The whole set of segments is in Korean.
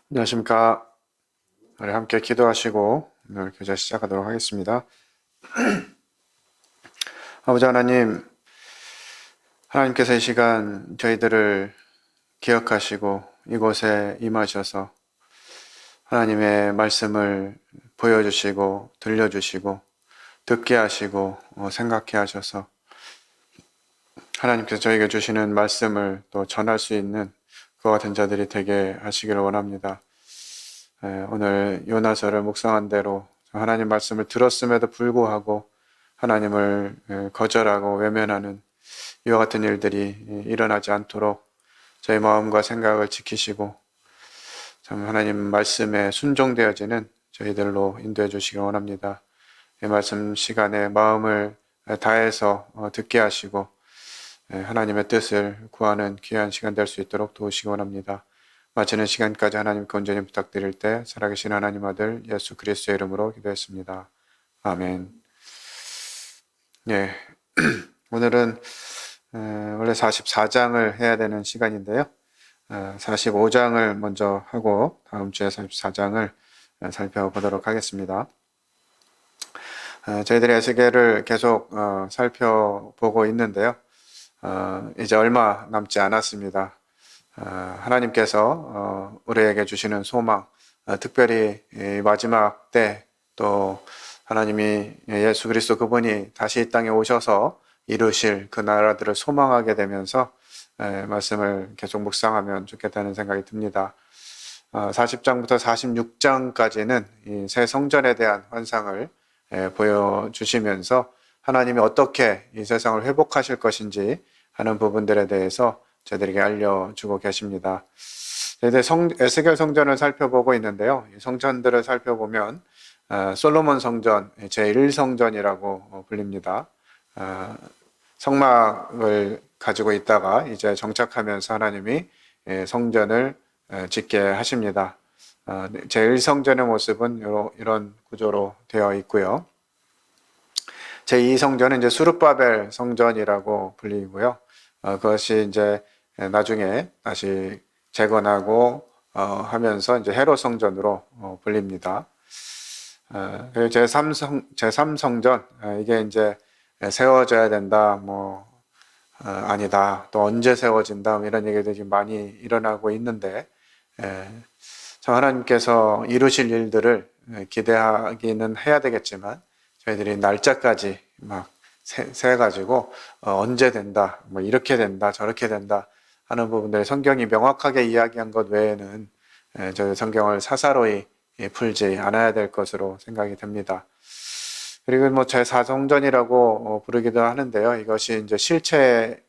안녕하십니까. 우리 함께 기도하시고 오늘 교제 시작하도록 하겠습니다. 아버지 하나님, 하나님께서 이 시간 저희들을 기억하시고 이곳에 임하셔서 하나님의 말씀을 보여주시고 들려주시고 듣게 하시고 생각해 하셔서 하나님께서 저에게 주시는 말씀을 또 전할 수 있는 그와 같은 자들이 되게 하시기를 원합니다. 오늘 요나서를 묵상한 대로 하나님 말씀을 들었음에도 불구하고 하나님을 거절하고 외면하는 이와 같은 일들이 일어나지 않도록 저희 마음과 생각을 지키시고 참 하나님 말씀에 순종되어지는 저희들로 인도해 주시기 원합니다. 이 말씀 시간에 마음을 다해서 듣게 하시고 하나님의 뜻을 구하는 귀한 시간 될 수 있도록 도우시기 원합니다. 마치는 시간까지 하나님께 온전히 부탁드릴 때 살아계신 하나님 아들 예수 그리스도의 이름으로 기도했습니다. 아멘. 예, 오늘은 원래 44장을 해야 되는 시간인데요. 45장을 먼저 하고 다음 주에 44장을 살펴보도록 하겠습니다. 저희들이 에스겔을 계속 살펴보고 있는데요. 이제 얼마 남지 않았습니다. 하나님께서 우리에게 주시는 소망, 특별히 마지막 때 또 하나님이 예수 그리스도 그분이 다시 이 땅에 오셔서 이루실 그 나라들을 소망하게 되면서 말씀을 계속 묵상하면 좋겠다는 생각이 듭니다. 40장부터 46장까지는 이 새 성전에 대한 환상을 보여주시면서 하나님이 어떻게 이 세상을 회복하실 것인지 하는 부분들에 대해서 저희들에게 알려주고 계십니다. 저희들 에스겔 성전을 살펴보고 있는데요. 이 성전들을 살펴보면 솔로몬 성전, 제1성전이라고 불립니다. 성막을 가지고 있다가 이제 정착하면서 하나님이 성전을 짓게 하십니다. 제1성전의 모습은 이런 구조로 되어 있고요. 제2성전은 이제 수룹바벨 성전이라고 불리고요. 그것이 이제 나중에 다시 재건하고 하면서 이제 헤롯 성전으로 불립니다. 그리고 제3성전, 이게 이제 세워져야 된다, 아니다, 또 언제 세워진다, 이런 얘기들이 많이 일어나고 있는데, 참 하나님께서 이루실 일들을 기대하기는 해야 되겠지만, 저희들이 날짜까지 막 세가지고, 언제 된다, 이렇게 된다, 저렇게 된다 하는 부분들 성경이 명확하게 이야기한 것 외에는 저희 성경을 사사로이 풀지 않아야 될 것으로 생각이 됩니다. 그리고 제4성전이라고 부르기도 하는데요. 이것이 이제 실체인지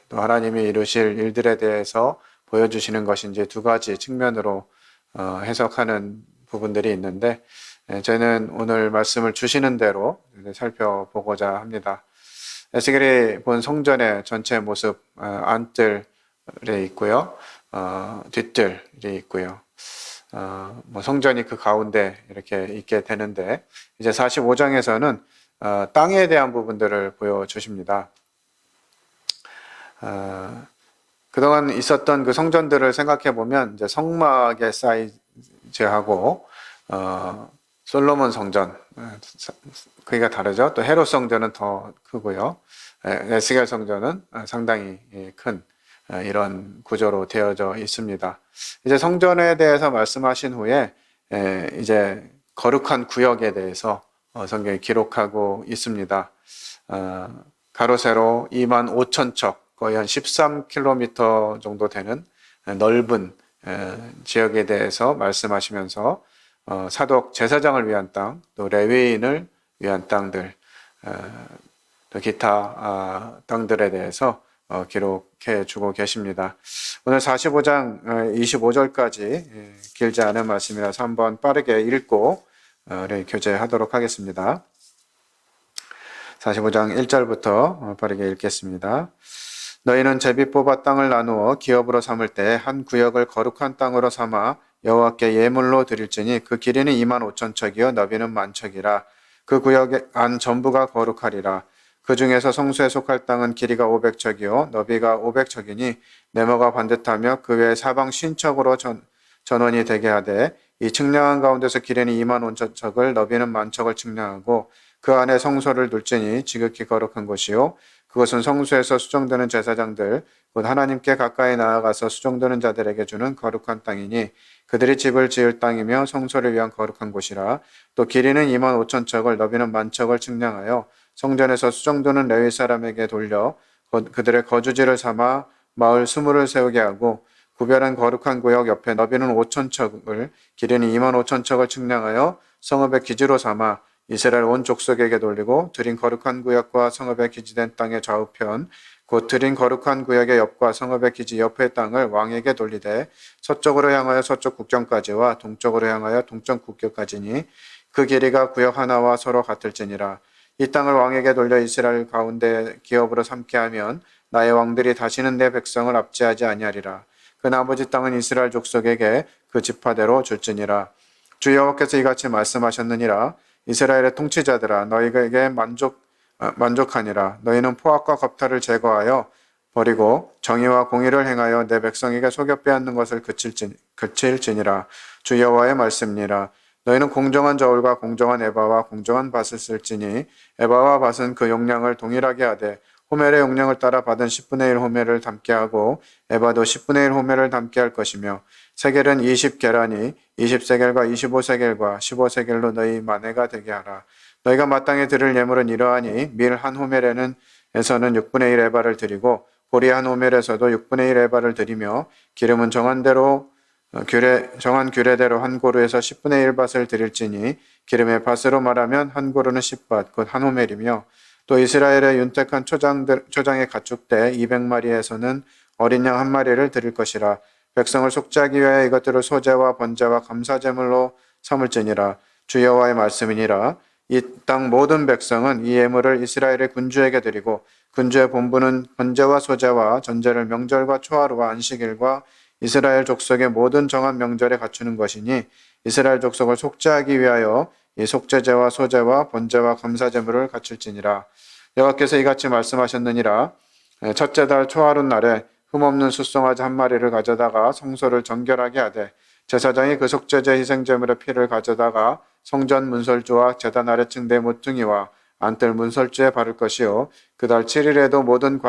또 하나님이 이루실 일들에 대해서 보여주시는 것인지 두 가지 측면으로 해석하는 부분들이 있는데 저희는 오늘 말씀을 주시는 대로 살펴보고자 합니다. 에스겔이 본 성전의 전체 모습, 안뜰에 있고요. 뒷뜰이 있고요. 성전이 그 가운데 이렇게 있게 되는데 이제 45장에서는 땅에 대한 부분들을 보여주십니다. 그동안 있었던 그 성전들을 생각해 보면 이제 성막의 사이즈하고 솔로몬 성전 크기가 다르죠. 또 헤롯 성전은 더 크고요. 에스겔 성전은 상당히 큰 이런 구조로 되어져 있습니다. 이제 성전에 대해서 말씀하신 후에 이제 거룩한 구역에 대해서 성경이 기록하고 있습니다. 가로 세로 25,000척, 거의 한 13km 정도 되는 넓은 지역에 대해서 말씀하시면서 사독 제사장을 위한 땅, 또 레위인을 위한 땅들, 또 기타 땅들에 대해서 기록해 주고 계십니다. 오늘 45장 25절까지 길지 않은 말씀이라서 한번 빠르게 읽고 교제하도록 하겠습니다. 45장 1절부터 빠르게 읽겠습니다. 너희는 제비 뽑아 땅을 나누어 기업으로 삼을 때 한 구역을 거룩한 땅으로 삼아 여호와께 예물로 드릴지니 그 길이는 25,000척이요 너비는 10,000척이라. 그 구역 안 전부가 거룩하리라. 그 중에서 성소에 속할 땅은 길이가 500척이요 너비가 500척이니 네모가 반듯하며 그 외에 사방 50척으로 전원이 되게 하되 이 측량한 가운데서 길이는 2만 5천 척을 너비는 1만 척을 측량하고 그 안에 성소를 둘지니 지극히 거룩한 곳이요 그것은 성소에서 수종드는 제사장들 곧 하나님께 가까이 나아가서 수종드는 자들에게 주는 거룩한 땅이니 그들이 집을 지을 땅이며 성소를 위한 거룩한 곳이라. 또 길이는 2만 5천 척을 너비는 1만 척을 측량하여 성전에서 수종드는 레위 사람에게 돌려 그들의 거주지를 삼아 마을 수물을 세우게 하고 구별한 거룩한 구역 옆에 너비는 5천 척을 길이는 2만 5천 척을 측량하여 성읍의 기지로 삼아 이스라엘 온 족속에게 돌리고 드린 거룩한 구역과 성읍의 기지된 땅의 좌우편 곧 드린 거룩한 구역의 옆과 성읍의 기지 옆의 땅을 왕에게 돌리되 서쪽으로 향하여 서쪽 국경까지와 동쪽으로 향하여 동쪽 국경까지니 그 길이가 구역 하나와 서로 같을지니라. 이 땅을 왕에게 돌려 이스라엘 가운데 기업으로 삼게 하면 나의 왕들이 다시는 내 백성을 압제하지 아니하리라. 그 나머지 땅은 이스라엘 족속에게 그 지파대로 줄지니라. 주 여호와께서 이같이 말씀하셨느니라. 이스라엘의 통치자들아 너희에게 만족하니라. 너희는 포악과 겁탈을 제거하여 버리고 정의와 공의를 행하여 내 백성에게 속여 빼앗는 것을 그칠지니라. 주 여호와의 말씀이니라. 너희는 공정한 저울과 공정한 에바와 공정한 밭을 쓸지니 에바와 밭은 그 용량을 동일하게 하되 호멜의 용량을 따라 받은 10분의 1 호멜을 담게 하고 에바도 10분의 1 호멜을 담게 할 것이며 세겔은 20계란이 20세겔과 25세겔과 15세겔로 너희 만회가 되게 하라. 너희가 마땅히 드릴 예물은 이러하니 밀 한 호멜에서는 6분의 1 에바를 드리고 보리 한 호멜에서도 6분의 1 에바를 드리며 기름은 정한 규례대로 한 고루에서 10분의 1 밭을 드릴지니 기름의 밭으로 말하면 한 고루는 10밭 곧 한 호멜이며 또 이스라엘의 윤택한 초장의 가축대 200마리에서는 어린 양 한 마리를 드릴 것이라. 백성을 속죄하기 위하여 이것들을 소제와 번제와 감사제물로 삼을지니라. 주 여호와의 말씀이니라. 이 땅 모든 백성은 이 예물을 이스라엘의 군주에게 드리고 군주의 본부는 번제와 소제와 전제를 명절과 초하루와 안식일과 이스라엘 족속의 모든 정한 명절에 갖추는 것이니 이스라엘 족속을 속죄하기 위하여 이 속죄제와 소제와 번제와 감사제물을 갖출지니라. 여호와께서 이같이 말씀하셨느니라. 첫째 달 초하루 날에 흠없는 숫송아지 한 마리를 가져다가 성소를 정결하게 하되 제사장이 그 속죄제 희생제물의 피를 가져다가 성전 문설주와 제단 아래층 네 모퉁이와 안뜰 문설주에 바를 것이요 그 달 7일에도 모든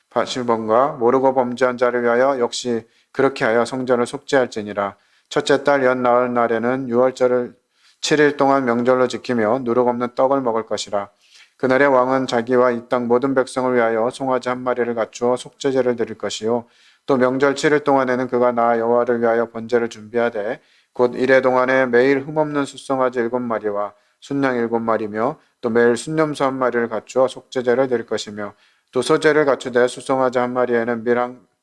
과실범과 모르고 범죄한 자를 위하여 역시 그렇게 하여 성전을 속죄할지니라. 첫째 달 연 나흘 날에는 유월절을 7일 동안 명절로 지키며 누룩 없는 떡을 먹을 것이라. 그날에 왕은 자기와 이 땅 모든 백성을 위하여 송아지 한 마리를 갖추어 속죄제를 드릴 것이요 또 명절 7일 동안에는 그가 나 여호와를 위하여 번제를 준비하되 곧 이래 동안에 매일 흠없는 숫송아지 7마리와 순양 7마리며 또 매일 순염소 한 마리를 갖추어 속죄제를 드릴 것이며 또 소제를 갖추되 숫송아지 한 마리에는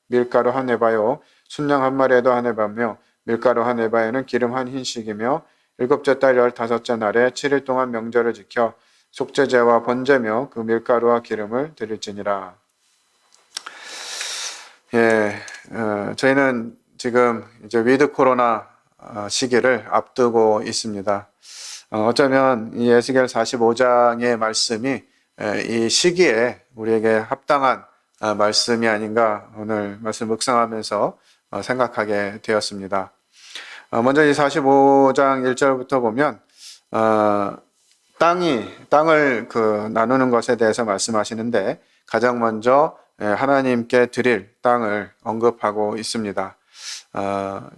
밀가루 한 에바요 순양 한 마리에도 한 에바며 밀가루 한 에바에는 기름 한 흰씩이며 일곱째 달 15째 날에 7일 동안 명절을 지켜 속죄제와 번제며 그 밀가루와 기름을 드릴지니라. 저희는 지금 이제 위드 코로나 시기를 앞두고 있습니다. 어쩌면 이 에스겔 45장의 말씀이 이 시기에 우리에게 합당한 말씀이 아닌가 오늘 말씀 묵상하면서 생각하게 되었습니다. 먼저 이 45장 1절부터 보면 땅을 나누는 것에 대해서 말씀하시는데 가장 먼저 하나님께 드릴 땅을 언급하고 있습니다.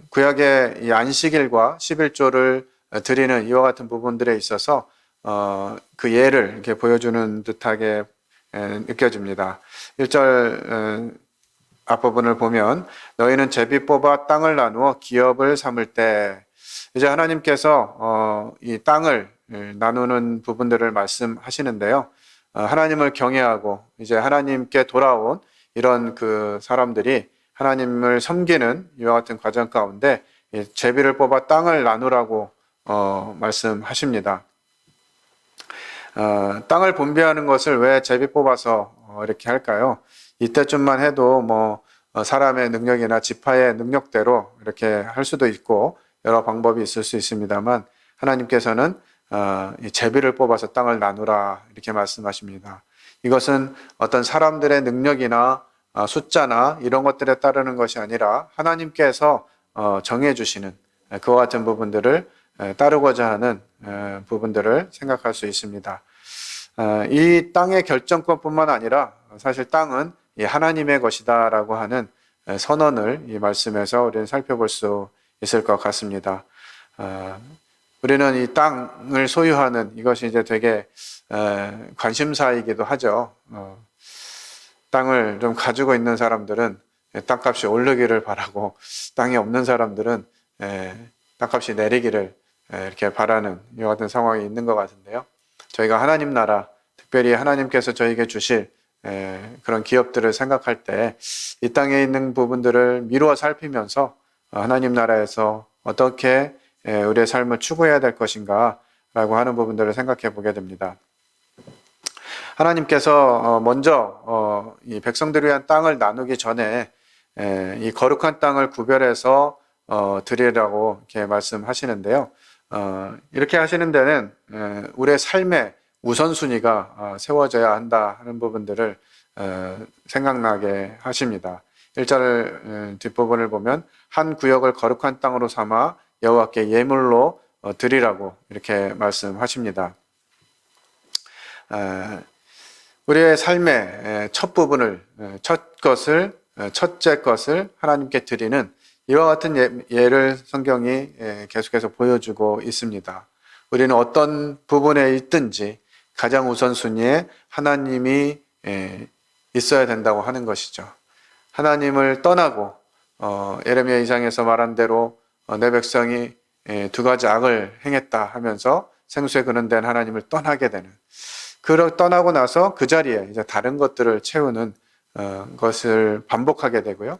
구약의 이 안식일과 11조를 드리는 이와 같은 부분들에 있어서 그 예를 이렇게 보여주는 듯하게 느껴집니다. 1절 앞부분을 보면 너희는 제비 뽑아 땅을 나누어 기업을 삼을 때 이제 하나님께서 이 땅을 나누는 부분들을 말씀하시는데요. 하나님을 경외하고 이제 하나님께 돌아온 이런 그 사람들이 하나님을 섬기는 이와 같은 과정 가운데 제비를 뽑아 땅을 나누라고 말씀하십니다. 땅을 분배하는 것을 왜 제비 뽑아서 이렇게 할까요? 이때쯤만 해도 사람의 능력이나 지파의 능력대로 이렇게 할 수도 있고 여러 방법이 있을 수 있습니다만 하나님께서는 이 제비를 뽑아서 땅을 나누라 이렇게 말씀하십니다. 이것은 어떤 사람들의 능력이나 숫자나 이런 것들에 따르는 것이 아니라 하나님께서 정해 주시는 그와 같은 부분들을 따르고자 하는 부분들을 생각할 수 있습니다. 이 땅의 결정권뿐만 아니라 사실 땅은 하나님의 것이다라고 하는 선언을 이 말씀에서 우리는 살펴볼 수 있을 것 같습니다. 우리는 이 땅을 소유하는 이것이 이제 되게 관심사이기도 하죠. 땅을 좀 가지고 있는 사람들은 땅값이 오르기를 바라고, 땅이 없는 사람들은 땅값이 내리기를 이렇게 바라는 이와 같은 상황이 있는 것 같은데요. 저희가 하나님 나라, 특별히 하나님께서 저에게 주실 그런 기업들을 생각할 때 이 땅에 있는 부분들을 미루어 살피면서 하나님 나라에서 어떻게 우리의 삶을 추구해야 될 것인가 라고 하는 부분들을 생각해 보게 됩니다. 하나님께서 먼저 이 백성들을 위한 땅을 나누기 전에 이 거룩한 땅을 구별해서 드리라고 이렇게 말씀하시는데요. 이렇게 하시는 데는 우리의 삶의 우선순위가 세워져야 한다 하는 부분들을 생각나게 하십니다. 1절 뒷부분을 보면 한 구역을 거룩한 땅으로 삼아 여호와께 예물로 드리라고 이렇게 말씀하십니다. 우리의 삶의 첫 부분을, 첫째 것을 하나님께 드리는 이와 같은 예를 성경이 계속해서 보여주고 있습니다. 우리는 어떤 부분에 있든지 가장 우선순위에 하나님이 있어야 된다고 하는 것이죠. 하나님을 떠나고 예레미야 2장에서 말한 대로 내 백성이 두 가지 악을 행했다 하면서 생수에 근원된 하나님을 떠나게 되는, 떠나고 나서 그 자리에 이제 다른 것들을 채우는 것을 반복하게 되고요.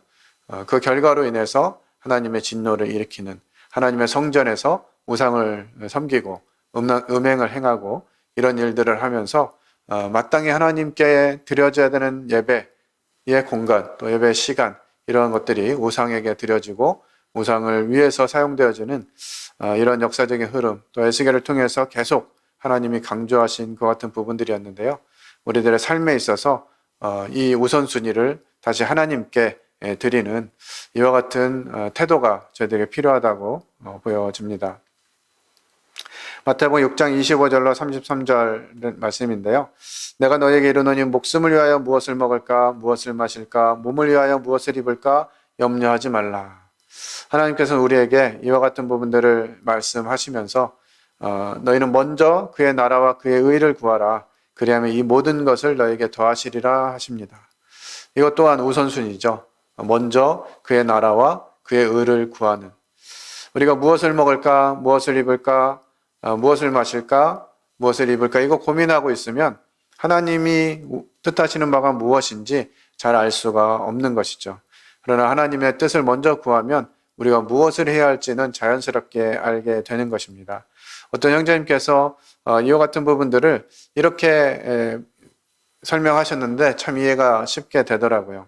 그 결과로 인해서 하나님의 진노를 일으키는, 하나님의 성전에서 우상을 섬기고 음행을 행하고 이런 일들을 하면서 마땅히 하나님께 드려져야 되는 예배의 공간, 또 예배의 시간, 이런 것들이 우상에게 드려지고 우상을 위해서 사용되어지는 이런 역사적인 흐름, 또 에스겔을 통해서 계속 하나님이 강조하신 그 같은 부분들이었는데요. 우리들의 삶에 있어서 이 우선순위를 다시 하나님께 드리는 이와 같은 태도가 저희들에게 필요하다고 보여집니다. 마태복음 6장 25절로 33절 말씀인데요. 내가 너에게 이르노니 목숨을 위하여 무엇을 먹을까, 무엇을 마실까, 몸을 위하여 무엇을 입을까 염려하지 말라. 하나님께서는 우리에게 이와 같은 부분들을 말씀하시면서 너희는 먼저 그의 나라와 그의 의를 구하라. 그리하면 이 모든 것을 너에게 더하시리라 하십니다. 이것 또한 우선순위죠. 먼저 그의 나라와 그의 의를 구하는. 우리가 무엇을 먹을까, 무엇을 입을까, 무엇을 마실까, 무엇을 입을까, 이거 고민하고 있으면 하나님이 뜻하시는 바가 무엇인지 잘 알 수가 없는 것이죠. 그러나 하나님의 뜻을 먼저 구하면 우리가 무엇을 해야 할지는 자연스럽게 알게 되는 것입니다. 어떤 형제님께서 이와 같은 부분들을 이렇게 설명하셨는데 참 이해가 쉽게 되더라고요.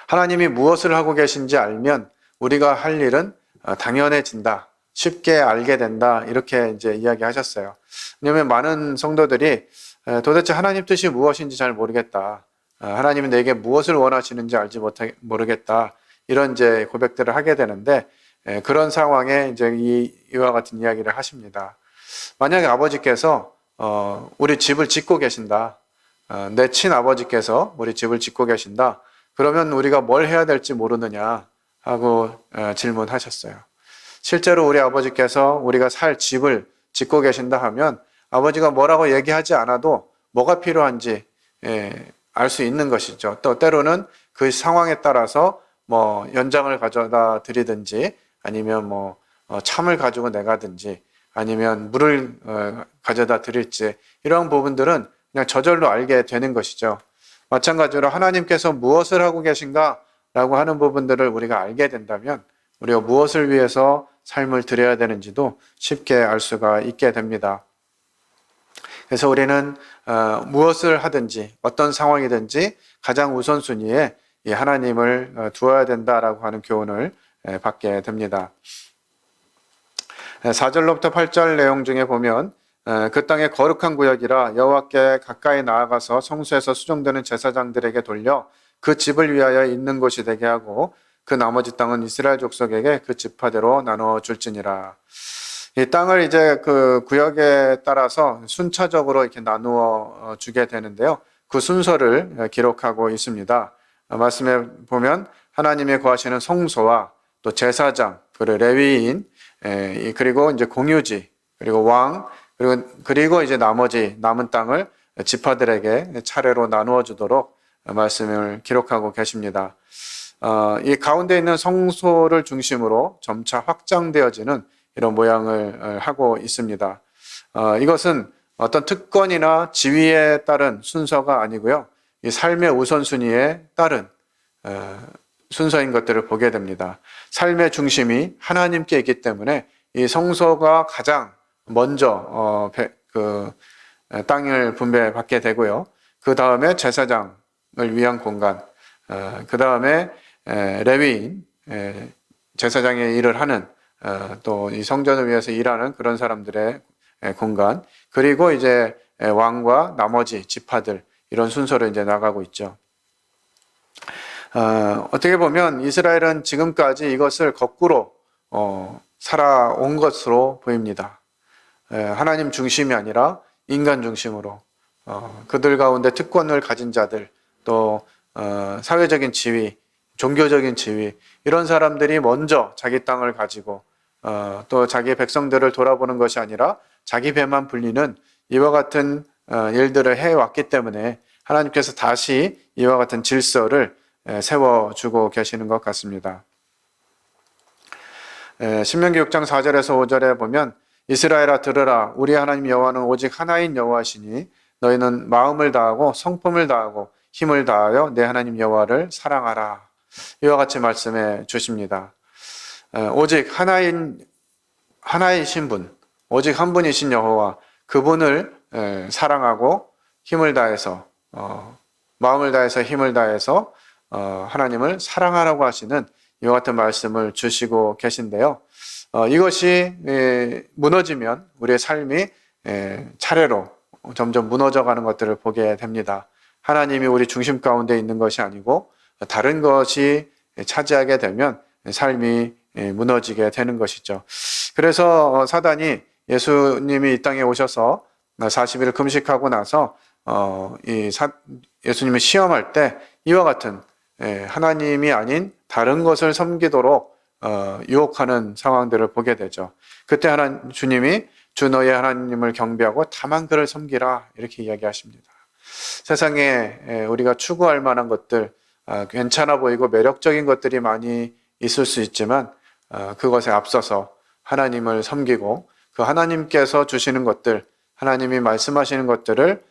하나님이 무엇을 하고 계신지 알면 우리가 할 일은 당연해진다, 쉽게 알게 된다, 이렇게 이제 이야기하셨어요. 왜냐하면 많은 성도들이 도대체 하나님 뜻이 무엇인지 잘 모르겠다, 하나님은 내게 무엇을 원하시는지 알지 모르겠다, 이런 이제 고백들을 하게 되는데, 그런 상황에 이제 이와 같은 이야기를 하십니다. 만약에 아버지께서 우리 집을 짓고 계신다, 내 친아버지께서 우리 집을 짓고 계신다, 그러면 우리가 뭘 해야 될지 모르느냐 하고 질문하셨어요. 실제로 우리 아버지께서 우리가 살 집을 짓고 계신다 하면 아버지가 뭐라고 얘기하지 않아도 뭐가 필요한지 알 수 있는 것이죠. 또 때로는 그 상황에 따라서 뭐 연장을 가져다 드리든지, 아니면 뭐 참을 가지고 내가든지, 아니면 물을 가져다 드릴지, 이런 부분들은 그냥 저절로 알게 되는 것이죠. 마찬가지로 하나님께서 무엇을 하고 계신가 라고 하는 부분들을 우리가 알게 된다면 우리가 무엇을 위해서 삶을 드려야 되는지도 쉽게 알 수가 있게 됩니다. 그래서 우리는 무엇을 하든지 어떤 상황이든지 가장 우선순위에 이 하나님을 두어야 된다라고 하는 교훈을 받게 됩니다. 4절로부터 8절 내용 중에 보면 그 땅의 거룩한 구역이라 여호와께 가까이 나아가서 성소에서 수종되는 제사장들에게 돌려 그 집을 위하여 있는 곳이 되게 하고 그 나머지 땅은 이스라엘 족속에게 그 지파대로 나눠 줄지니라. 이 땅을 이제 그 구역에 따라서 순차적으로 이렇게 나누어 주게 되는데요. 그 순서를 기록하고 있습니다. 말씀에 보면 하나님이 거하시는 성소와 또 제사장, 그리고 레위인, 그리고 이제 공유지, 그리고 왕, 그리고 이제 나머지 남은 땅을 지파들에게 차례로 나누어 주도록 말씀을 기록하고 계십니다. 이 가운데 있는 성소를 중심으로 점차 확장되어지는 이런 모양을 하고 있습니다. 이것은 어떤 특권이나 지위에 따른 순서가 아니고요. 이 삶의 우선순위에 따른 순서인 것들을 보게 됩니다. 삶의 중심이 하나님께 있기 때문에 이 성소가 가장 먼저 땅을 분배받게 되고요. 그 다음에 제사장을 위한 공간, 그 다음에 레위인, 제사장의 일을 하는 또 이 성전을 위해서 일하는 그런 사람들의 공간, 그리고 이제 왕과 나머지 지파들, 이런 순서로 이제 나가고 있죠. 어떻게 보면 이스라엘은 지금까지 이것을 거꾸로 살아온 것으로 보입니다. 하나님 중심이 아니라 인간 중심으로 그들 가운데 특권을 가진 자들, 또 사회적인 지위, 종교적인 지위, 이런 사람들이 먼저 자기 땅을 가지고 또 자기 백성들을 돌아보는 것이 아니라 자기 배만 불리는 이와 같은 일들을 해왔기 때문에 하나님께서 다시 이와 같은 질서를 세워주고 계시는 것 같습니다. 신명기 6장 4절에서 5절에 보면 이스라엘아 들으라, 우리 하나님 여호와는 오직 하나인 여호와시니 너희는 마음을 다하고 성품을 다하고 힘을 다하여 내 하나님 여호와를 사랑하라. 이와 같이 말씀해 주십니다. 오직 하나이신 분, 오직 한 분이신 여호와, 그분을 사랑하고 힘을 다해서 마음을 다해서 힘을 다해서 하나님을 사랑하라고 하시는 이와 같은 말씀을 주시고 계신데요. 이것이 무너지면 우리의 삶이 차례로 점점 무너져가는 것들을 보게 됩니다. 하나님이 우리 중심 가운데 있는 것이 아니고 다른 것이 차지하게 되면 삶이 무너지게 되는 것이죠. 그래서 사단이 예수님이 이 땅에 오셔서 40일 금식하고 나서 예수님을 시험할 때 이와 같은 하나님이 아닌 다른 것을 섬기도록 유혹하는 상황들을 보게 되죠. 그때 주님이 주 너의 하나님을 경배하고 다만 그를 섬기라, 이렇게 이야기하십니다. 세상에 우리가 추구할 만한 것들, 괜찮아 보이고 매력적인 것들이 많이 있을 수 있지만 그것에 앞서서 하나님을 섬기고 그 하나님께서 주시는 것들, 하나님이 말씀하시는 것들을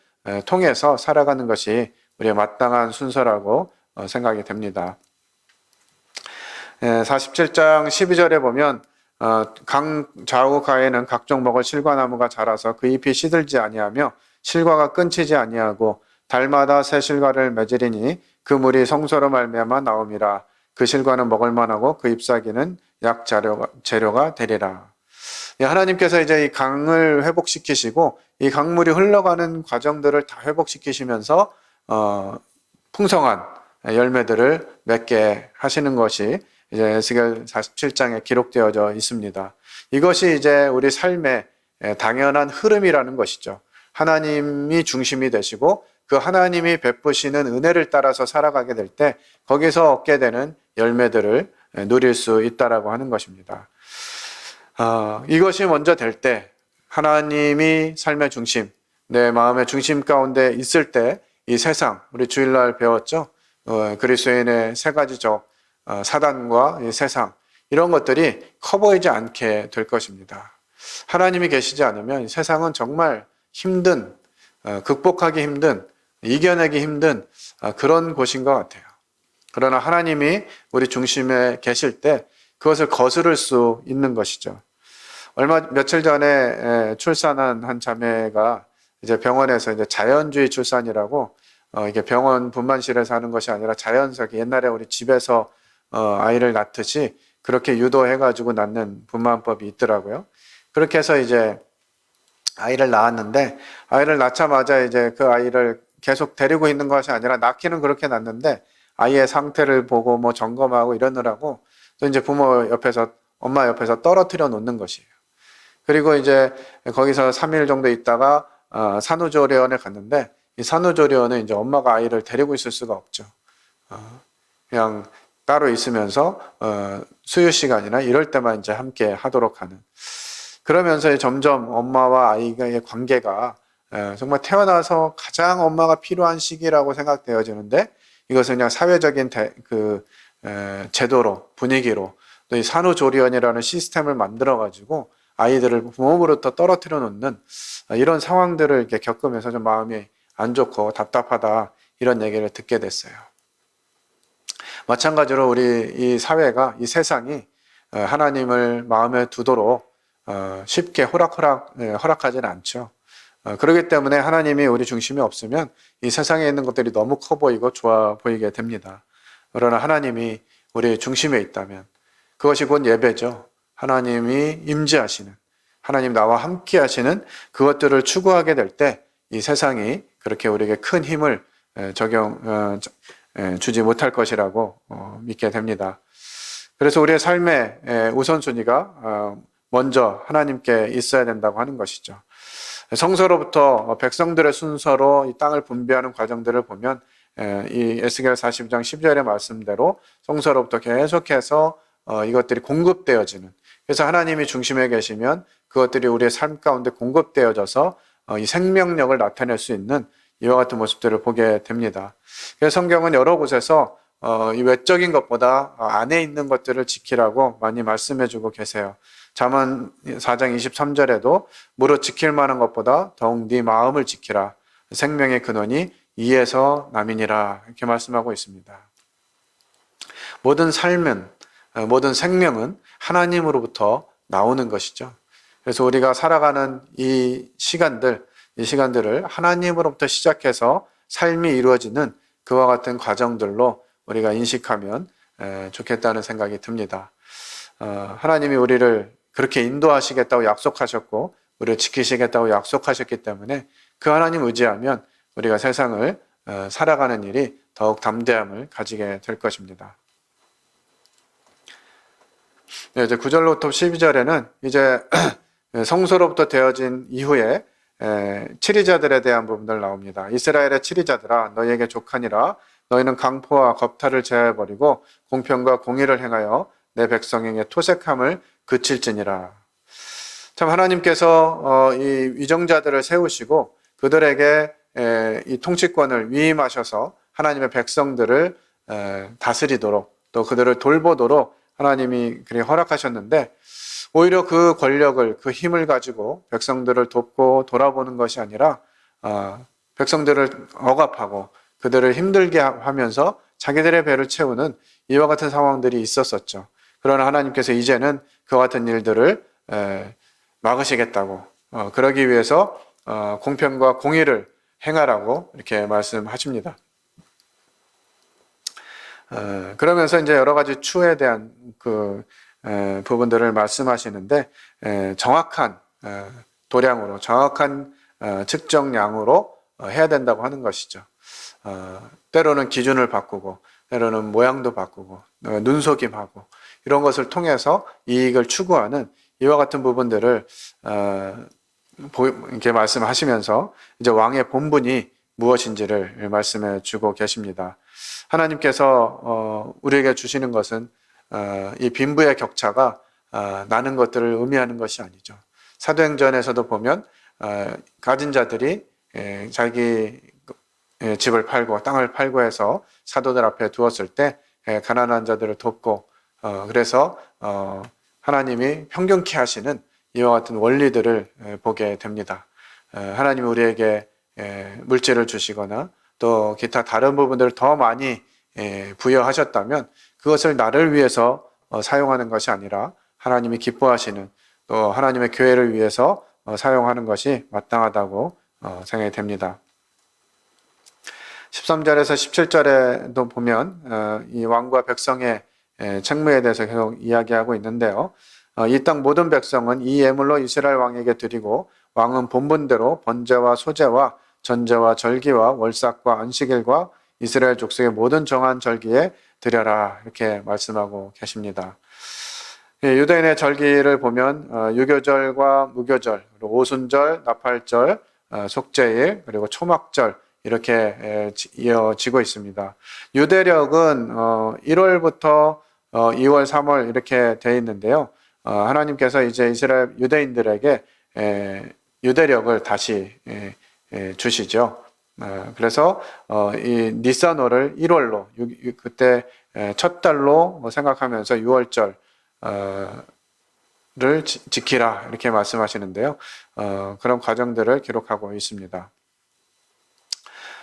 통해서 살아가는 것이 우리의 마땅한 순서라고 생각이 됩니다. 47장 12절에 보면 강 좌우 가에는 각종 먹을 실과나무가 자라서 그 잎이 시들지 아니하며 실과가 끊치지 아니하고 달마다 새 실과를 맺으리니 그 물이 성소로 말미암아 나옴이라. 그 실과는 먹을 만하고 그 잎사귀는 약 재료가 되리라. 하나님께서 이제 이 강을 회복시키시고 이 강물이 흘러가는 과정들을 다 회복시키시면서 풍성한 열매들을 맺게 하시는 것이 이제 에스겔 47장에 기록되어져 있습니다. 이것이 이제 우리 삶의 당연한 흐름이라는 것이죠. 하나님이 중심이 되시고 그 하나님이 베푸시는 은혜를 따라서 살아가게 될 때 거기서 얻게 되는 열매들을 누릴 수 있다라고 하는 것입니다. 이것이 먼저 될 때 하나님이 삶의 중심, 내 마음의 중심 가운데 있을 때 이 세상, 우리 주일날 배웠죠? 그리스도인의 세 가지 적, 사단과 이 세상, 이런 것들이 커 보이지 않게 될 것입니다. 하나님이 계시지 않으면 이 세상은 정말 힘든, 극복하기 힘든, 이겨내기 힘든 그런 곳인 것 같아요. 그러나 하나님이 우리 중심에 계실 때 그것을 거스를 수 있는 것이죠. 며칠 전에 출산한 한 자매가 이제 병원에서 이제 자연주의 출산이라고 이게 병원 분만실에서 하는 것이 아니라 자연석이 옛날에 우리 집에서 아이를 낳듯이 그렇게 유도해가지고 낳는 분만법이 있더라고요. 그렇게 해서 이제 아이를 낳았는데 아이를 낳자마자 이제 그 아이를 계속 데리고 있는 것이 아니라 낳기는 그렇게 낳는데 아이의 상태를 보고 뭐 점검하고 이러느라고 또 이제 부모 옆에서 엄마 옆에서 떨어뜨려 놓는 것이에요. 그리고 이제 거기서 3일 정도 있다가 산후조리원에 갔는데 이 산후조리원은 이제 엄마가 아이를 데리고 있을 수가 없죠. 그냥 따로 있으면서 수유 시간이나 이럴 때만 이제 함께 하도록 하는. 그러면서 점점 엄마와 아이의 관계가 정말 태어나서 가장 엄마가 필요한 시기라고 생각되어지는데 이것은 그냥 사회적인 제도로 분위기로 또 이 산후조리원이라는 시스템을 만들어 가지고 아이들을 부모로부터 떨어뜨려 놓는 이런 상황들을 이렇게 겪으면서 좀 마음이 안 좋고 답답하다 이런 얘기를 듣게 됐어요. 마찬가지로 우리 이 사회가 이 세상이 하나님을 마음에 두도록 쉽게 허락하지는 않죠. 그렇기 때문에 하나님이 우리 중심이 없으면 이 세상에 있는 것들이 너무 커 보이고 좋아 보이게 됩니다. 그러나 하나님이 우리 중심에 있다면 그것이 곧 예배죠. 하나님이 임재하시는, 하나님 나와 함께 하시는 그것들을 추구하게 될 때 이 세상이 그렇게 우리에게 큰 힘을 주지 못할 것이라고 믿게 됩니다. 그래서 우리의 삶의 우선순위가 먼저 하나님께 있어야 된다고 하는 것이죠. 성서로부터 백성들의 순서로 이 땅을 분배하는 과정들을 보면 이 에스겔 40장 10절의 말씀대로 성서로부터 계속해서 이것들이 공급되어지는, 그래서 하나님이 중심에 계시면 그것들이 우리의 삶 가운데 공급되어져서 이 생명력을 나타낼 수 있는 이와 같은 모습들을 보게 됩니다. 그래서 성경은 여러 곳에서 이 외적인 것보다 안에 있는 것들을 지키라고 많이 말씀해주고 계세요. 잠언 4장 23절에도 무릇 지킬 만한 것보다 더욱 네 마음을 지키라. 생명의 근원이 이에서 남이니라. 이렇게 말씀하고 있습니다. 모든 삶은, 모든 생명은 하나님으로부터 나오는 것이죠. 그래서 우리가 살아가는 이 시간들을 하나님으로부터 시작해서 삶이 이루어지는 그와 같은 과정들로 우리가 인식하면 좋겠다는 생각이 듭니다. 하나님이 우리를 그렇게 인도하시겠다고 약속하셨고 우리를 지키시겠다고 약속하셨기 때문에 그 하나님 의지하면 우리가 세상을 살아가는 일이 더욱 담대함을 가지게 될 것입니다. 이제 9절로부터 12절에는 이제 성소로부터 되어진 이후에 치리자들에 대한 부분들 나옵니다. 이스라엘의 치리자들아 너희에게 족하니라. 너희는 강포와 겁탈을 제하여버리고 공평과 공의를 행하여 내 백성에게 토색함을 그칠지니라. 참 하나님께서 이 위정자들을 세우시고 그들에게 이 통치권을 위임하셔서 하나님의 백성들을 다스리도록 또 그들을 돌보도록 하나님이 그렇게 허락하셨는데 오히려 그 권력을, 그 힘을 가지고 백성들을 돕고 돌아보는 것이 아니라 백성들을 억압하고 그들을 힘들게 하면서 자기들의 배를 채우는 이와 같은 상황들이 있었었죠. 그러나 하나님께서 이제는 그와 같은 일들을 막으시겠다고 그러기 위해서 공평과 공의를 행하라고 이렇게 말씀하십니다. 그러면서 이제 여러 가지 추에 대한 그 부분들을 말씀하시는데 정확한 도량으로 정확한 측정량으로 해야 된다고 하는 것이죠. 때로는 기준을 바꾸고 때로는 모양도 바꾸고 눈속임하고 이런 것을 통해서 이익을 추구하는 이와 같은 부분들을 이렇게 말씀하시면서 이제 왕의 본분이 무엇인지를 말씀해 주고 계십니다. 하나님께서 우리에게 주시는 것은 이 빈부의 격차가 나는 것들을 의미하는 것이 아니죠. 사도행전에서도 보면 가진 자들이 자기 집을 팔고 땅을 팔고 해서 사도들 앞에 두었을 때 가난한 자들을 돕고 그래서 하나님이 평경케 하시는 이와 같은 원리들을 보게 됩니다. 하나님이 우리에게 물질을 주시거나 또 기타 다른 부분들을 더 많이 부여하셨다면 그것을 나를 위해서 사용하는 것이 아니라 하나님이 기뻐하시는 또 하나님의 교회를 위해서 사용하는 것이 마땅하다고 생각이 됩니다. 13절에서 17절에도 보면 이 왕과 백성의 책무에 대해서 계속 이야기하고 있는데요. 이 땅 모든 백성은 이 예물로 이스라엘 왕에게 드리고 왕은 본분대로 번제와 소제와 전제와 절기와 월삭과 안식일과 이스라엘 족속의 모든 정한 절기에 드려라 이렇게 말씀하고 계십니다. 유대인의 절기를 보면 유교절과 무교절, 그리고 오순절, 나팔절, 속죄일, 그리고 초막절 이렇게 이어지고 있습니다. 유대력은 1월부터 2월, 3월 이렇게 되어 있는데요. 하나님께서 이제 이스라엘 유대인들에게 유대력을 다시 주시죠. 그래서 이 니산월을 1월로 그때 첫 달로 생각하면서 6월절 를 지키라 이렇게 말씀하시는데요. 그런 과정들을 기록하고 있습니다.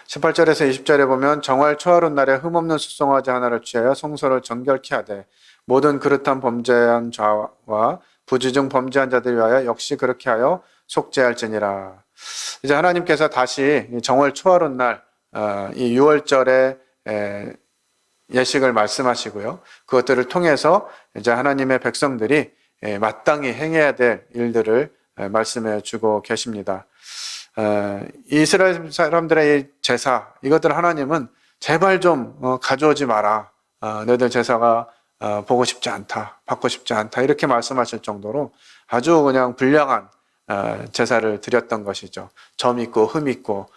18절에서 20절에 보면 정월 초하룻 날에 흠없는 숙성화제 하나를 취하여 성소를 정결케 하되 모든 그릇한 범죄한 자와 부주중 범죄한 자들 위하여 역시 그렇게 하여 속죄할지니라. 이제 하나님께서 다시 정월 초하룻 날 이 6월절에 예식을 말씀하시고요. 그것들을 통해서 이제 하나님의 백성들이 마땅히 행해야 될 일들을 말씀해 주고 계십니다. 이스라엘 사람들의 제사, 이것들 하나님은 제발 좀 가져오지 마라. 너희들 제사가 보고 싶지 않다, 받고 싶지 않다 이렇게 말씀하실 정도로 아주 그냥 불량한 제사를 드렸던 것이죠. 점 있고 흠 있고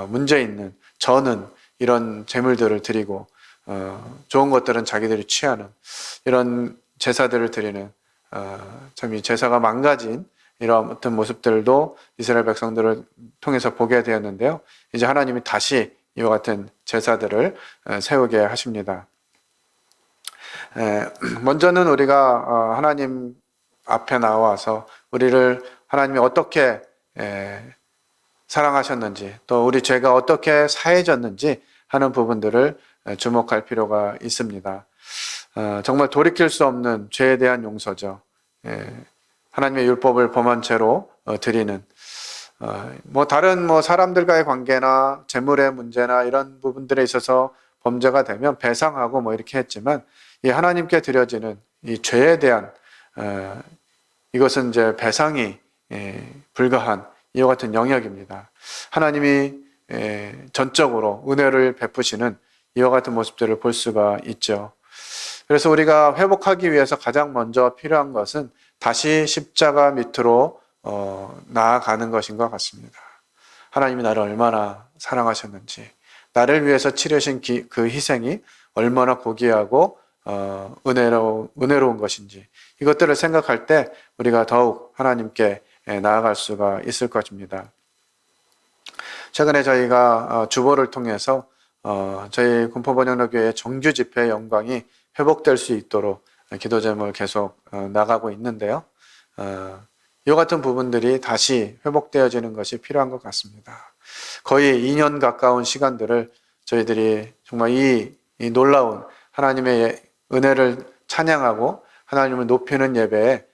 문제 있는 저는 이런 제물들을 드리고 좋은 것들은 자기들이 취하는 이런 제사들을 드리는 참 이 제사가 망가진 이런 어떤 모습들도 이스라엘 백성들을 통해서 보게 되었는데요. 이제 하나님이 다시 이와 같은 제사들을 세우게 하십니다. 먼저는 우리가 하나님 앞에 나와서 우리를 하나님이 어떻게 사랑하셨는지 또 우리 죄가 어떻게 사해졌는지 하는 부분들을 주목할 필요가 있습니다. 정말 돌이킬 수 없는 죄에 대한 용서죠. 하나님의 율법을 범한 죄로 드리는 다른 사람들과의 관계나 재물의 문제나 이런 부분들에 있어서 범죄가 되면 배상하고 이렇게 했지만 이 하나님께 드려지는 이 죄에 대한 이것은 이제 배상이 불가한 이와 같은 영역입니다. 하나님이 전적으로 은혜를 베푸시는 이와 같은 모습들을 볼 수가 있죠. 그래서 우리가 회복하기 위해서 가장 먼저 필요한 것은 다시 십자가 밑으로 나아가는 것인 것 같습니다. 하나님이 나를 얼마나 사랑하셨는지, 나를 위해서 치르신 그 희생이 얼마나 고귀하고 은혜로운 것인지 이것들을 생각할 때 우리가 더욱 하나님께 나아갈 수가 있을 것입니다. 최근에 저희가 주보를 통해서 저희 군포번영로교회 정규 집회 영광이 회복될 수 있도록 기도 제목을 계속 나가고 있는데요. 이와 같은 부분들이 다시 회복되어지는 것이 필요한 것 같습니다. 거의 2년 가까운 시간들을 저희들이 정말 이 놀라운 하나님의 은혜를 찬양하고 하나님을 높이는 예배에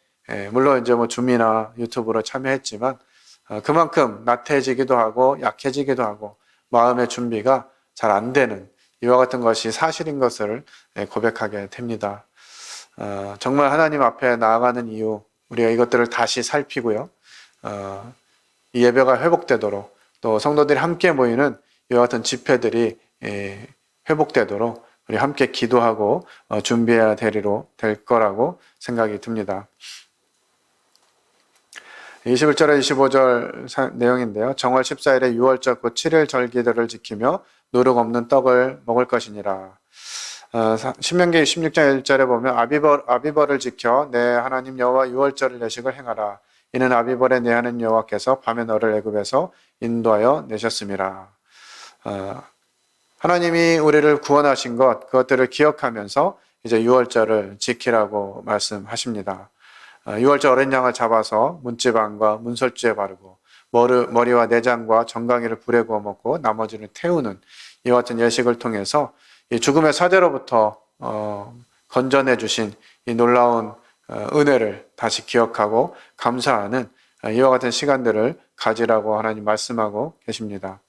물론 이제 줌이나 유튜브로 참여했지만 그만큼 나태해지기도 하고 약해지기도 하고 마음의 준비가 잘 안 되는 이와 같은 것이 사실인 것을 고백하게 됩니다. 정말 하나님 앞에 나아가는 이유 우리가 이것들을 다시 살피고요. 이 예배가 회복되도록 또 성도들이 함께 모이는 이와 같은 집회들이 회복되도록 우리 함께 기도하고 준비해야 될 거라고 생각이 듭니다. 21절에 25절 내용인데요. 정월 14일에 6월절 곧 7일 절기들을 지키며 누룩 없는 떡을 먹을 것이니라. 신명기 16장 1절에 보면 아비벌을 지켜 내 하나님 여호와 6월절을 예식을 행하라. 이는 아비벌에 내 하나님 여호와께서 밤에 너를 애굽에서 인도하여 내셨음이라. 하나님이 우리를 구원하신 그것들을 기억하면서 이제 6월절을 지키라고 말씀하십니다. 6월절 어린 양을 잡아서 문지방과 문설주에 바르고 머리와 내장과 정강이를 불에 구워 먹고 나머지를 태우는 이와 같은 예식을 통해서 이 죽음의 사대로부터 건져내 주신 이 놀라운 은혜를 다시 기억하고 감사하는 이와 같은 시간들을 가지라고 하나님 말씀하고 계십니다.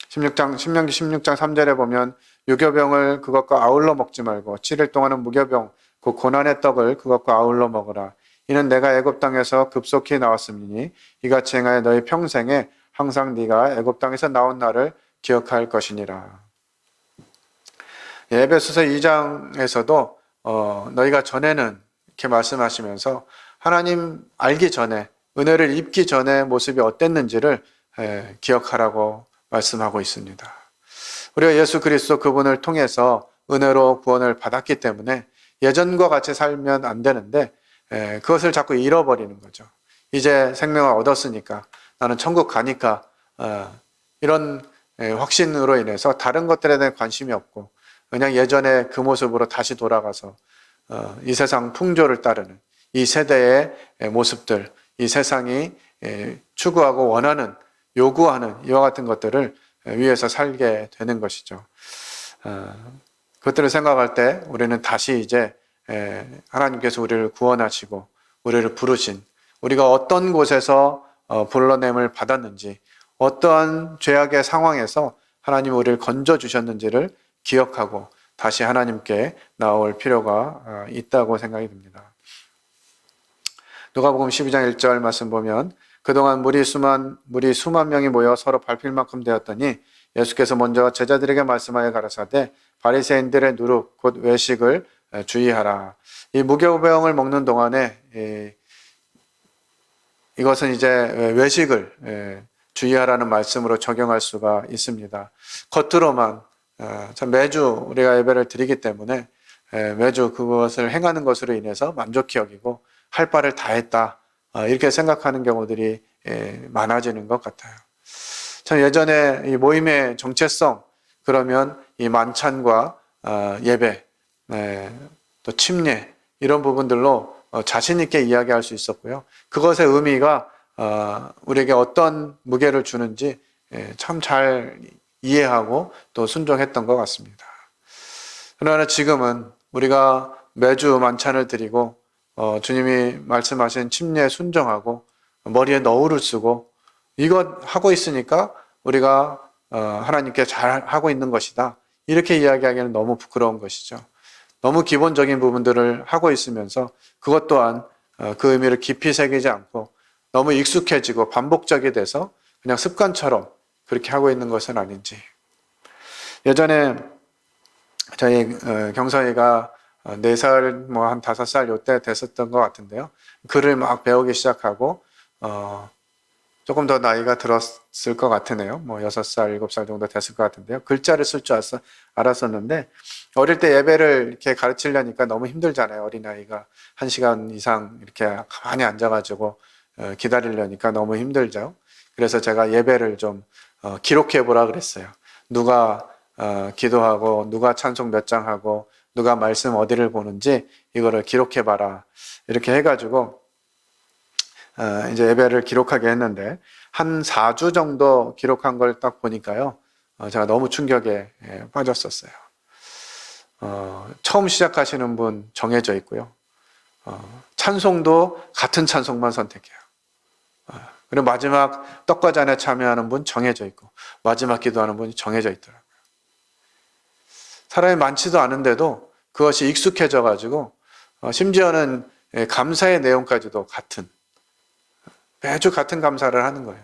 신명기 16장 3절에 보면 유교병을 그것과 아울러 먹지 말고 7일 동안은 무교병 그 고난의 떡을 그것과 아울러 먹으라. 이는 내가 애굽 땅에서 급속히 나왔음이니 이같이 행하여 너희 평생에 항상 네가 애굽 땅에서 나온 날을 기억할 것이니라. 에베소서 2장에서도 너희가 전에는 이렇게 말씀하시면서 하나님 알기 전에, 은혜를 입기 전에 모습이 어땠는지를 기억하라고 말씀하고 있습니다. 우리가 예수 그리스도 그분을 통해서 은혜로 구원을 받았기 때문에 예전과 같이 살면 안 되는데 그것을 자꾸 잃어버리는 거죠. 이제 생명을 얻었으니까, 나는 천국 가니까, 이런 확신으로 인해서 다른 것들에 대한 관심이 없고 그냥 예전의 그 모습으로 다시 돌아가서 이 세상 풍조를 따르는 이 세대의 모습들, 이 세상이 추구하고 원하는, 요구하는 이와 같은 것들을 위해서 살게 되는 것이죠. 그것들을 생각할 때 우리는 다시 이제 하나님께서 우리를 구원하시고 우리를 부르신, 우리가 어떤 곳에서 불러냄을 받았는지, 어떠한 죄악의 상황에서 하나님 우리를 건져주셨는지를 기억하고 다시 하나님께 나올 필요가 있다고 생각이 듭니다. 누가복음 12장 1절 말씀 보면 그동안 무리 수만 명이 모여 서로 밟힐 만큼 되었더니 예수께서 먼저 제자들에게 말씀하여 가라사대 바리새인들의 누룩 곧 외식을 주의하라. 이 무교병을 먹는 동안에 이것은 이제 외식을 주의하라는 말씀으로 적용할 수가 있습니다. 겉으로만 매주 우리가 예배를 드리기 때문에 매주 그것을 행하는 것으로 인해서 만족히 여기고 할 바를 다 했다, 이렇게 생각하는 경우들이 많아지는 것 같아요. 참 예전에 이 모임의 정체성, 그러면 이 만찬과 예배, 또 침례, 이런 부분들로 자신 있게 이야기할 수 있었고요. 그것의 의미가 우리에게 어떤 무게를 주는지 참 잘 이해하고 또 순종했던 것 같습니다. 그러나 지금은 우리가 매주 만찬을 드리고 주님이 말씀하신 침례에 순종하고 머리에 너울을 쓰고 이것 하고 있으니까 우리가 하나님께 잘 하고 있는 것이다, 이렇게 이야기하기에는 너무 부끄러운 것이죠. 너무 기본적인 부분들을 하고 있으면서 그것 또한 그 의미를 깊이 새기지 않고 너무 익숙해지고 반복적이 돼서 그냥 습관처럼 그렇게 하고 있는 것은 아닌지. 예전에 저희 경서이가 4살, 한 5살 요때 됐었던 것 같은데요. 글을 막 배우기 시작하고 조금 더 나이가 들었을 것 같으네요. 6살, 7살 정도 됐을 것 같은데요. 글자를 쓸 줄 알았었는데 어릴 때 예배를 이렇게 가르치려니까 너무 힘들잖아요. 어린아이가 1시간 이상 이렇게 가만히 앉아가지고 기다리려니까 너무 힘들죠. 그래서 제가 예배를 좀 기록해 보라 그랬어요. 누가 기도하고 누가 찬송 몇 장 하고 누가 말씀 어디를 보는지 이거를 기록해 봐라, 이렇게 해가지고 이제 예배를 기록하게 했는데 한 4주 정도 기록한 걸 딱 보니까요, 제가 너무 충격에 빠졌었어요. 처음 시작하시는 분 정해져 있고요. 찬송도 같은 찬송만 선택해요. 그리고 마지막 떡과 잔에 참여하는 분 정해져 있고 마지막 기도하는 분이 정해져 있더라고요. 사람이 많지도 않은데도 그것이 익숙해져 가지고 심지어는 감사의 내용까지도 매주 같은 감사를 하는 거예요.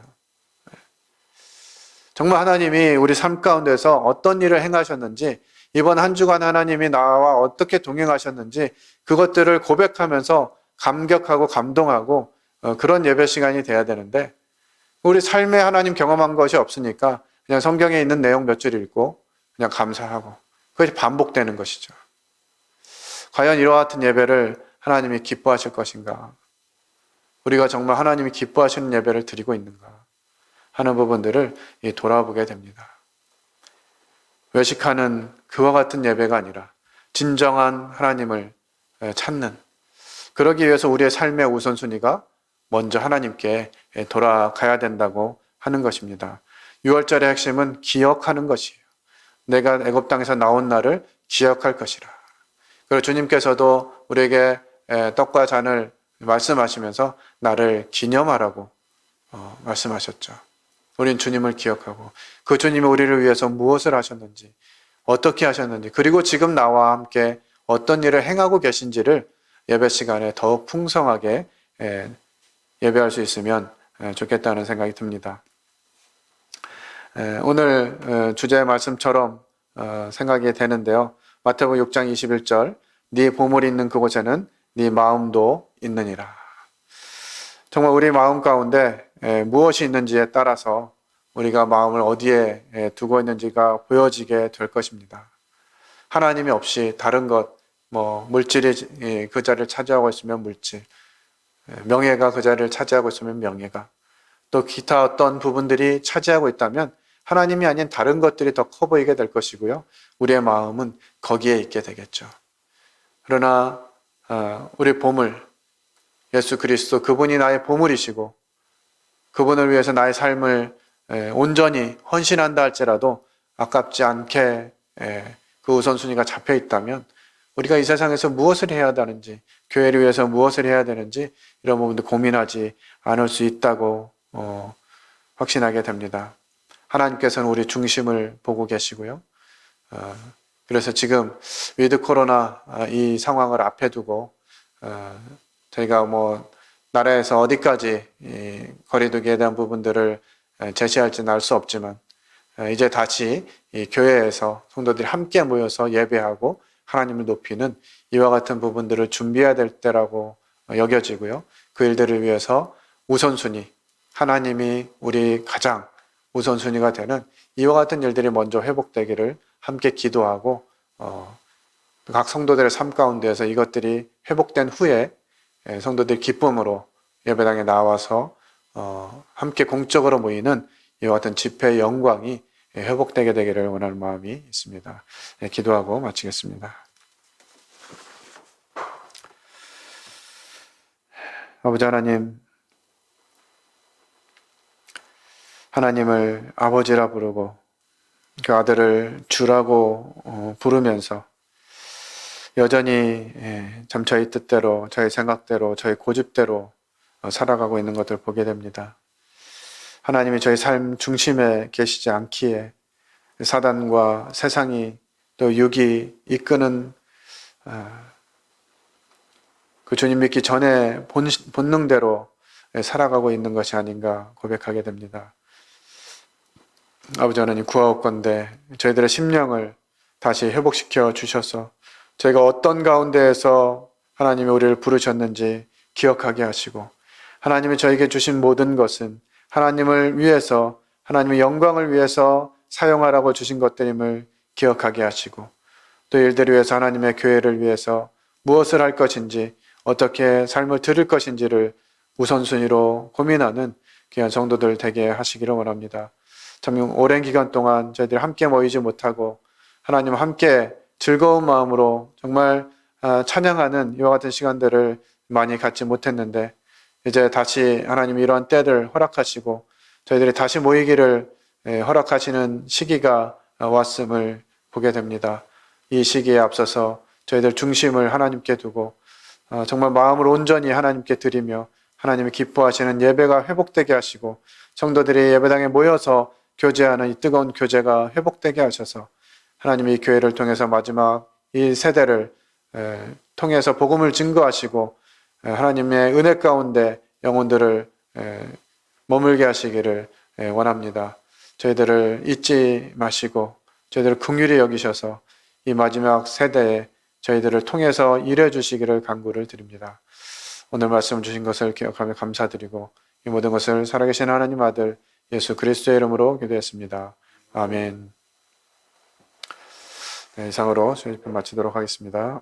정말 하나님이 우리 삶 가운데서 어떤 일을 행하셨는지, 이번 한 주간 하나님이 나와 어떻게 동행하셨는지 그것들을 고백하면서 감격하고 감동하고 그런 예배 시간이 돼야 되는데 우리 삶에 하나님 경험한 것이 없으니까 그냥 성경에 있는 내용 몇 줄 읽고 그냥 감사하고 그것이 반복되는 것이죠. 과연 이와 같은 예배를 하나님이 기뻐하실 것인가? 우리가 정말 하나님이 기뻐하시는 예배를 드리고 있는가 하는 부분들을 돌아보게 됩니다. 외식하는 그와 같은 예배가 아니라 진정한 하나님을 찾는, 그러기 위해서 우리의 삶의 우선순위가 먼저 하나님께 돌아가야 된다고 하는 것입니다. 6월절의 핵심은 기억하는 것이에요. 내가 애굽 땅에서 나온 날을 기억할 것이라. 그리고 주님께서도 우리에게 떡과 잔을 말씀하시면서 나를 기념하라고 말씀하셨죠. 우린 주님을 기억하고 그 주님이 우리를 위해서 무엇을 하셨는지, 어떻게 하셨는지, 그리고 지금 나와 함께 어떤 일을 행하고 계신지를 예배 시간에 더욱 풍성하게 예배할 수 있으면 좋겠다는 생각이 듭니다. 오늘 주제의 말씀처럼 생각이 되는데요. 마태복음 6장 21절 네 보물이 있는 그곳에는 네 마음도 있느니라. 정말 우리 마음 가운데 무엇이 있는지에 따라서 우리가 마음을 어디에 두고 있는지가 보여지게 될 것입니다. 하나님이 없이 다른 것, 물질이 그 자리를 차지하고 있으면 물질, 명예가 그 자리를 차지하고 있으면 명예가, 또 기타 어떤 부분들이 차지하고 있다면 하나님이 아닌 다른 것들이 더 커 보이게 될 것이고요. 우리의 마음은 거기에 있게 되겠죠. 그러나 우리 보물, 예수 그리스도 그분이 나의 보물이시고 그분을 위해서 나의 삶을 온전히 헌신한다 할지라도 아깝지 않게 그 우선순위가 잡혀 있다면 우리가 이 세상에서 무엇을 해야 하는지, 교회를 위해서 무엇을 해야 되는지 이런 부분도 고민하지 않을 수 있다고 확신하게 됩니다. 하나님께서는 우리 중심을 보고 계시고요. 그래서 지금 위드 코로나 이 상황을 앞에 두고 저희가 나라에서 어디까지 거리두기에 대한 부분들을 제시할지는 알 수 없지만 이제 다시 이 교회에서 성도들이 함께 모여서 예배하고 하나님을 높이는 이와 같은 부분들을 준비해야 될 때라고 여겨지고요. 그 일들을 위해서 우선순위, 하나님이 우리 가장 우선순위가 되는 이와 같은 일들이 먼저 회복되기를 함께 기도하고 각 성도들의 삶 가운데에서 이것들이 회복된 후에 성도들이 기쁨으로 예배당에 나와서 함께 공적으로 모이는 이와 같은 집회의 영광이 회복되게 되기를 원하는 마음이 있습니다. 기도하고 마치겠습니다. 아버지 하나님, 하나님을 아버지라 부르고 그 아들을 주라고 부르면서 여전히 참 저희 뜻대로, 저희 생각대로, 저희 고집대로 살아가고 있는 것을 보게 됩니다. 하나님이 저희 삶 중심에 계시지 않기에 사단과 세상이 또 육이 이끄는 그 주님 믿기 전에 본능대로 살아가고 있는 것이 아닌가 고백하게 됩니다. 아버지 하나님 구하옵건대 저희들의 심령을 다시 회복시켜 주셔서 저희가 어떤 가운데에서 하나님이 우리를 부르셨는지 기억하게 하시고 하나님이 저에게 주신 모든 것은 하나님을 위해서 하나님의 영광을 위해서 사용하라고 주신 것들임을 기억하게 하시고 또 일들을 위해서 하나님의 교회를 위해서 무엇을 할 것인지 어떻게 삶을 들을 것인지를 우선순위로 고민하는 귀한 성도들 되게 하시기를 원합니다. 참 오랜 기간 동안 저희들이 함께 모이지 못하고 하나님 함께 즐거운 마음으로 정말 찬양하는 이와 같은 시간들을 많이 갖지 못했는데 이제 다시 하나님이 이러한 때를 허락하시고 저희들이 다시 모이기를 허락하시는 시기가 왔음을 보게 됩니다. 이 시기에 앞서서 저희들 중심을 하나님께 두고 정말 마음을 온전히 하나님께 드리며 하나님이 기뻐하시는 예배가 회복되게 하시고 성도들이 예배당에 모여서 교제하는 이 뜨거운 교제가 회복되게 하셔서 하나님이 이 교회를 통해서 마지막 이 세대를 통해서 복음을 증거하시고 하나님의 은혜 가운데 영혼들을 머물게 하시기를 원합니다. 저희들을 잊지 마시고 저희들을 긍휼히 여기셔서 이 마지막 세대에 저희들을 통해서 일해 주시기를 간구를 드립니다. 오늘 말씀 주신 것을 기억하며 감사드리고 이 모든 것을 살아계신 하나님 아들 예수 그리스도의 이름으로 기도했습니다. 아멘. 이상으로 수요 집회 마치도록 하겠습니다.